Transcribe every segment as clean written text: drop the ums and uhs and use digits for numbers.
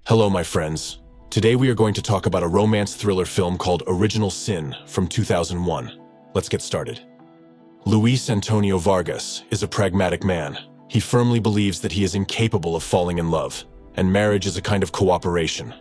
Hello, my friends. Today we are going to talk about a romance thriller film called Original Sin from 2001. Let's get started. Luis Antonio Vargas is a pragmatic man. He firmly believes that he is incapable of falling in love, and marriage is a kind of cooperation.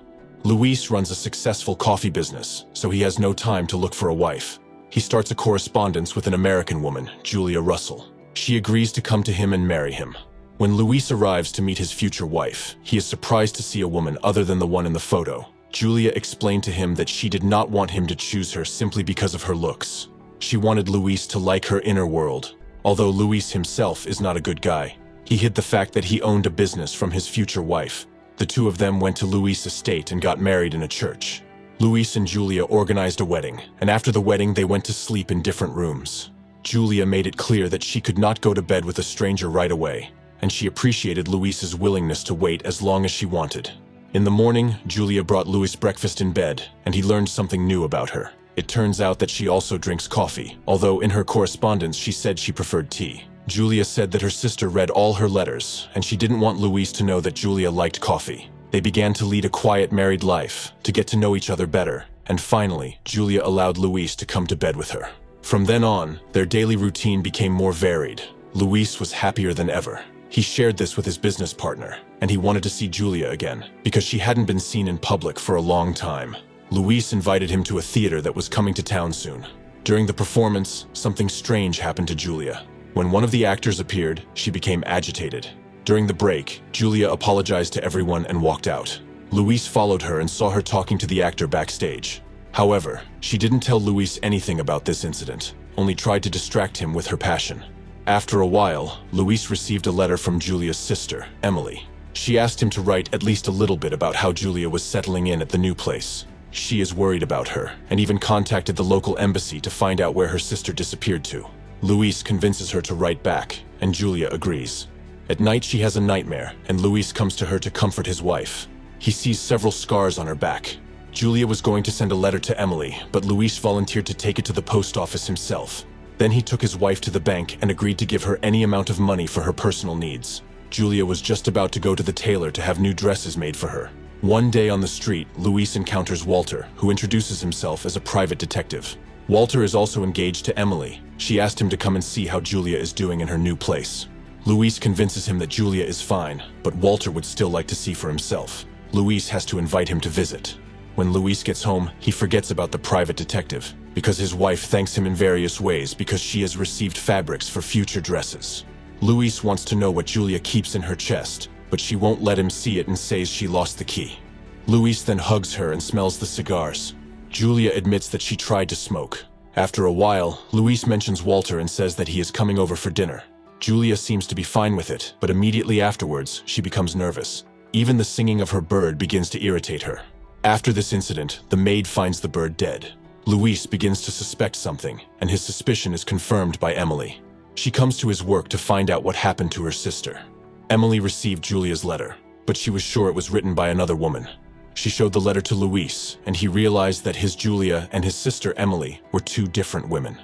Luis runs a successful coffee business, so he has no time to look for a wife. He starts a correspondence with an American woman, Julia Russell. She agrees to come to him and marry him. When Luis arrives to meet his future wife, he is surprised to see a woman other than the one in the photo. Julia explained to him that she did not want him to choose her simply because of her looks. She wanted Luis to like her inner world. Although Luis himself is not a good guy, he hid the fact that he owned a business from his future wife. The two of them went to Luis' estate and got married in a church. Luis and Julia organized a wedding, and after the wedding they went to sleep in different rooms. Julia made it clear that she could not go to bed with a stranger right away, and she appreciated Luis's willingness to wait as long as she wanted. In the morning, Julia brought Luis breakfast in bed, and he learned something new about her. It turns out that she also drinks coffee, although in her correspondence she said she preferred tea. Julia said that her sister read all her letters, and she didn't want Luis to know that Julia liked coffee. They began to lead a quiet married life, to get to know each other better, and finally, Julia allowed Luis to come to bed with her. From then on, their daily routine became more varied. Luis was happier than ever. He shared this with his business partner, and he wanted to see Julia again, because she hadn't been seen in public for a long time. Luis invited him to a theater that was coming to town soon. During the performance, something strange happened to Julia. When one of the actors appeared, she became agitated. During the break, Julia apologized to everyone and walked out. Luis followed her and saw her talking to the actor backstage. However, she didn't tell Luis anything about this incident, only tried to distract him with her passion. After a while, Luis received a letter from Julia's sister, Emily. She asked him to write at least a little bit about how Julia was settling in at the new place. She is worried about her, and even contacted the local embassy to find out where her sister disappeared to. Luis convinces her to write back, and Julia agrees. At night she has a nightmare, and Luis comes to her to comfort his wife. He sees several scars on her back. Julia was going to send a letter to Emily, but Luis volunteered to take it to the post office himself. Then he took his wife to the bank and agreed to give her any amount of money for her personal needs. Julia was just about to go to the tailor to have new dresses made for her. One day on the street, Luis encounters Walter, who introduces himself as a private detective. Walter is also engaged to Emily. She asked him to come and see how Julia is doing in her new place. Luis convinces him that Julia is fine, but Walter would still like to see for himself. Luis has to invite him to visit. When Luis gets home, he forgets about the private detective, because his wife thanks him in various ways because she has received fabrics for future dresses. Luis wants to know what Julia keeps in her chest, but she won't let him see it and says she lost the key. Luis then hugs her and smells the cigars. Julia admits that she tried to smoke. After a while, Luis mentions Walter and says that he is coming over for dinner. Julia seems to be fine with it, but immediately afterwards, she becomes nervous. Even the singing of her bird begins to irritate her. After this incident, the maid finds the bird dead. Luis begins to suspect something, and his suspicion is confirmed by Emily. She comes to his work to find out what happened to her sister. Emily received Julia's letter, but she was sure it was written by another woman. She showed the letter to Luis, and he realized that his Julia and his sister Emily were two different women.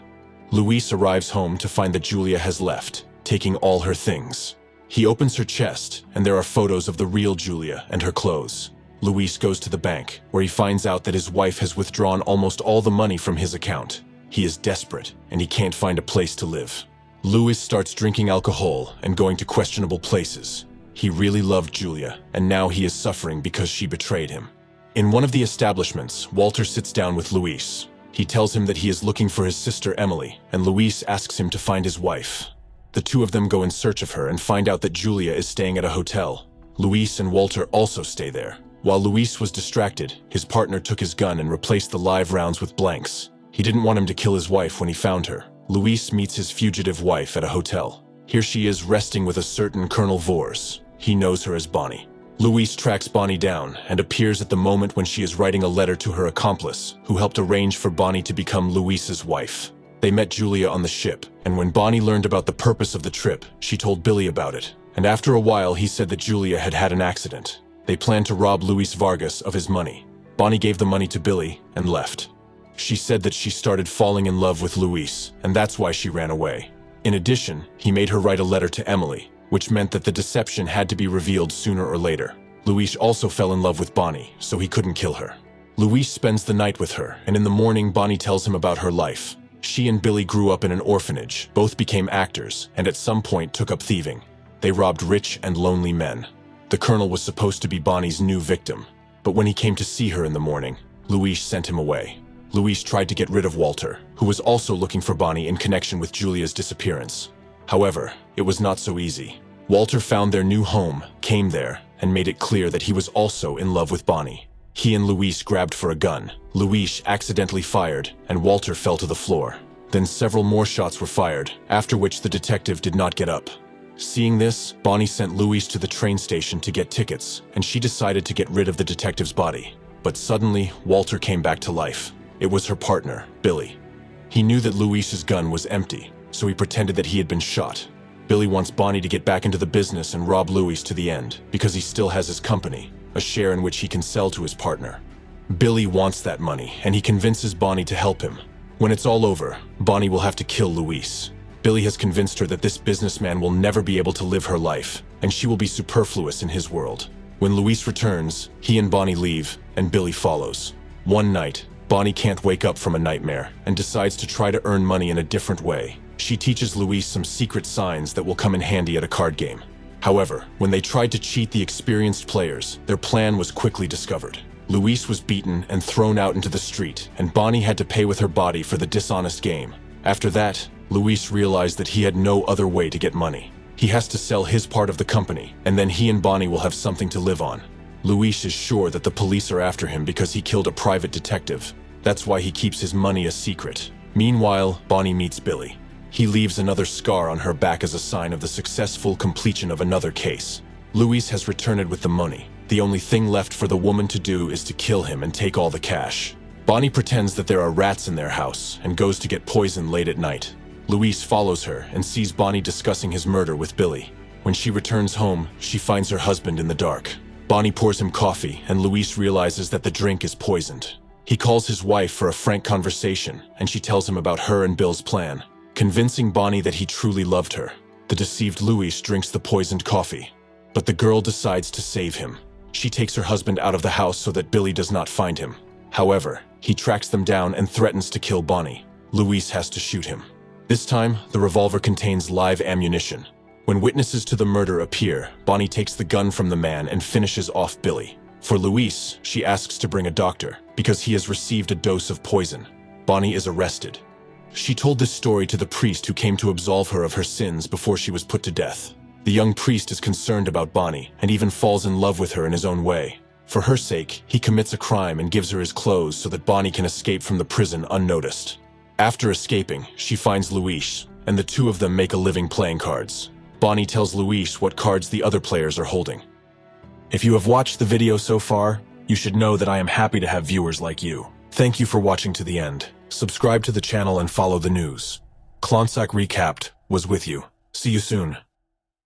Luis arrives home to find that Julia has left, taking all her things. He opens her chest, and there are photos of the real Julia and her clothes. Luis goes to the bank, where he finds out that his wife has withdrawn almost all the money from his account. He is desperate, and he can't find a place to live. Luis starts drinking alcohol and going to questionable places. He really loved Julia, and now he is suffering because she betrayed him. In one of the establishments, Walter sits down with Luis. He tells him that he is looking for his sister Emily, and Luis asks him to find his wife. The two of them go in search of her and find out that Julia is staying at a hotel. Luis and Walter also stay there. While Luis was distracted, his partner took his gun and replaced the live rounds with blanks. He didn't want him to kill his wife when he found her. Luis meets his fugitive wife at a hotel. Here she is resting with a certain Colonel Vors. He knows her as Bonnie. Luis tracks Bonnie down and appears at the moment when she is writing a letter to her accomplice, who helped arrange for Bonnie to become Luis's wife. They met Julia on the ship, and when Bonnie learned about the purpose of the trip, she told Billy about it. And after a while, he said that Julia had had an accident. They planned to rob Luis Vargas of his money. Bonnie gave the money to Billy and left. She said that she started falling in love with Luis, and that's why she ran away. In addition, he made her write a letter to Emily, which meant that the deception had to be revealed sooner or later. Luis also fell in love with Bonnie, so he couldn't kill her. Luis spends the night with her, and in the morning Bonnie tells him about her life. She and Billy grew up in an orphanage, both became actors, and at some point took up thieving. They robbed rich and lonely men. The colonel was supposed to be Bonnie's new victim, but when he came to see her in the morning, Luis sent him away. Luis tried to get rid of Walter, who was also looking for Bonnie in connection with Julia's disappearance. However, it was not so easy. Walter found their new home, came there, and made it clear that he was also in love with Bonnie. He and Luis grabbed for a gun. Luis accidentally fired, and Walter fell to the floor. Then several more shots were fired, after which the detective did not get up. Seeing this, Bonnie sent Luis to the train station to get tickets, and she decided to get rid of the detective's body. But suddenly, Walter came back to life. It was her partner, Billy. He knew that Luis's gun was empty, so he pretended that he had been shot. Billy wants Bonnie to get back into the business and rob Luis to the end, because he still has his company, a share in which he can sell to his partner. Billy wants that money, and he convinces Bonnie to help him. When it's all over, Bonnie will have to kill Luis. Billy has convinced her that this businessman will never be able to live her life, and she will be superfluous in his world. When Luis returns, he and Bonnie leave, and Billy follows. One night, Bonnie can't wake up from a nightmare, and decides to try to earn money in a different way. She teaches Luis some secret signs that will come in handy at a card game. However, when they tried to cheat the experienced players, their plan was quickly discovered. Luis was beaten and thrown out into the street, and Bonnie had to pay with her body for the dishonest game. After that, Luis realized that he had no other way to get money. He has to sell his part of the company, and then he and Bonnie will have something to live on. Luis is sure that the police are after him because he killed a private detective. That's why he keeps his money a secret. Meanwhile, Bonnie meets Billy. He leaves another scar on her back as a sign of the successful completion of another case. Luis has returned with the money. The only thing left for the woman to do is to kill him and take all the cash. Bonnie pretends that there are rats in their house and goes to get poison late at night. Luis follows her and sees Bonnie discussing his murder with Billy. When she returns home, she finds her husband in the dark. Bonnie pours him coffee, and Luis realizes that the drink is poisoned. He calls his wife for a frank conversation, and she tells him about her and Bill's plan, convincing Bonnie that he truly loved her. The deceived Luis drinks the poisoned coffee, but the girl decides to save him. She takes her husband out of the house so that Billy does not find him. However, he tracks them down and threatens to kill Bonnie. Luis has to shoot him. This time, the revolver contains live ammunition. When witnesses to the murder appear, Bonnie takes the gun from the man and finishes off Billy. For Luis, she asks to bring a doctor, because he has received a dose of poison. Bonnie is arrested. She told this story to the priest who came to absolve her of her sins before she was put to death. The young priest is concerned about Bonnie, and even falls in love with her in his own way. For her sake, he commits a crime and gives her his clothes so that Bonnie can escape from the prison unnoticed. After escaping, she finds Luis, and the two of them make a living playing cards. Bonnie tells Luis what cards the other players are holding. If you have watched the video so far, you should know that I am happy to have viewers like you. Thank you for watching to the end. Subscribe to the channel and follow the news. Klontsak Recapped was with you. See you soon.